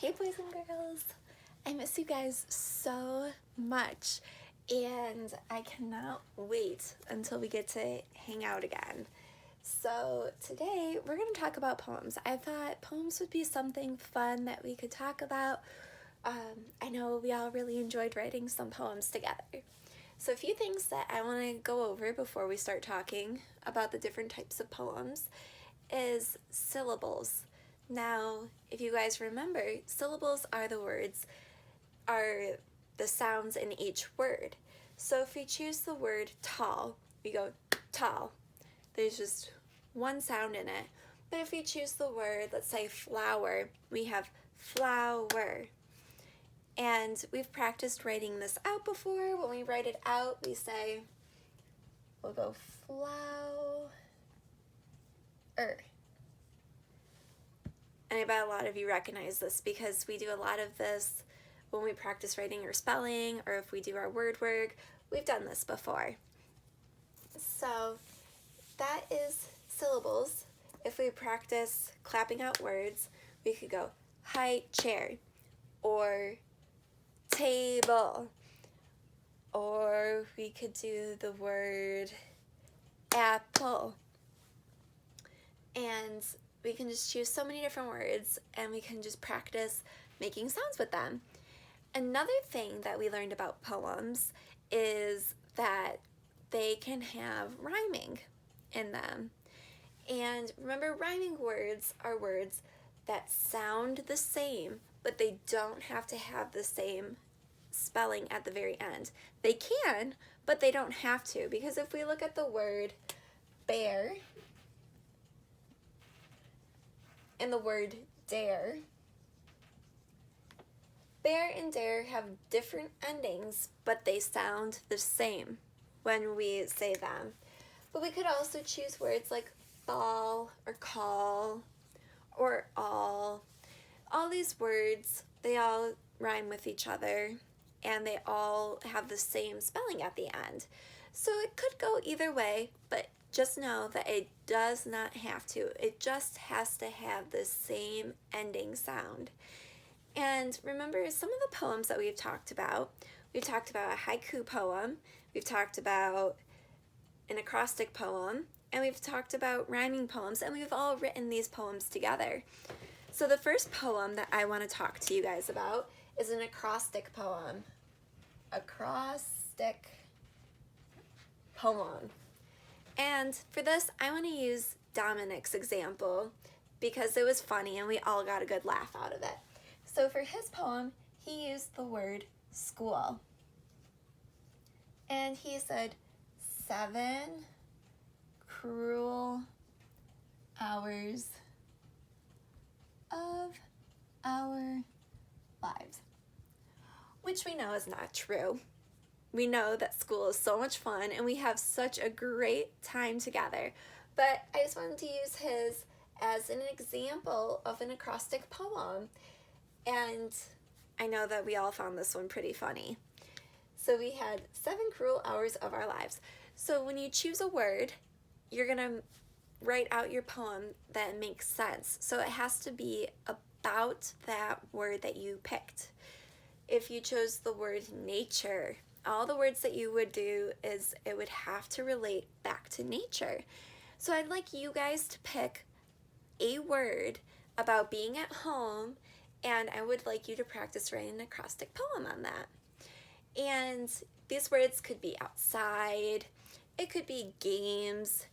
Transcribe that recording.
Hey boys and girls, I miss you guys so much and I cannot wait until we get to hang out again. So today we're going to talk about poems. I thought poems would be something fun that we could talk about. I know we all really enjoyed writing some poems together. So a few things that I want to go over before we start talking about the different types of poems is syllables. Now, if you guys remember, syllables are the sounds in each word. So if we choose the word tall, we go tall. There's just one sound in it. But if we choose the word, let's say flower, we have flower. And we've practiced writing this out before. When we write it out, we'll go flower. And I bet a lot of you recognize this because we do a lot of this when we practice writing or spelling, or if we do our word work. We've done this before. So that is syllables. If we practice clapping out words, we could go high chair, or table, or we could do the word apple. And we can just choose so many different words and we can just practice making sounds with them. Another thing that we learned about poems is that they can have rhyming in them. And remember, rhyming words are words that sound the same, but they don't have to have the same spelling at the very end. They can, but they don't have to, because if we look at the word bear and the word dare, bear and dare have different endings, but they sound the same when we say them. But we could also choose words like ball or call or all. All these words, they all rhyme with each other and they all have the same spelling at the end. So it could go either way, but just know that it does not have to. It just has to have the same ending sound. And remember, some of the poems that we've talked about a haiku poem, we've talked about an acrostic poem, and we've talked about rhyming poems, and we've all written these poems together. So the first poem that I want to talk to you guys about is an acrostic poem. Acrostic poem. And for this, I want to use Dominic's example because it was funny and we all got a good laugh out of it. So for his poem, he used the word school. And he said, 7 cruel hours of our lives. Which we know is not true. We know that school is so much fun and we have such a great time together. But I just wanted to use his as an example of an acrostic poem. And I know that we all found this one pretty funny. So we had 7 cruel hours of our lives. So when you choose a word, you're gonna write out your poem that makes sense. So it has to be about that word that you picked. If you chose the word nature, all the words that you would do is it would have to relate back to nature. So I'd like you guys to pick a word about being at home, and I would like you to practice writing an acrostic poem on that. And these words could be outside, it could be games,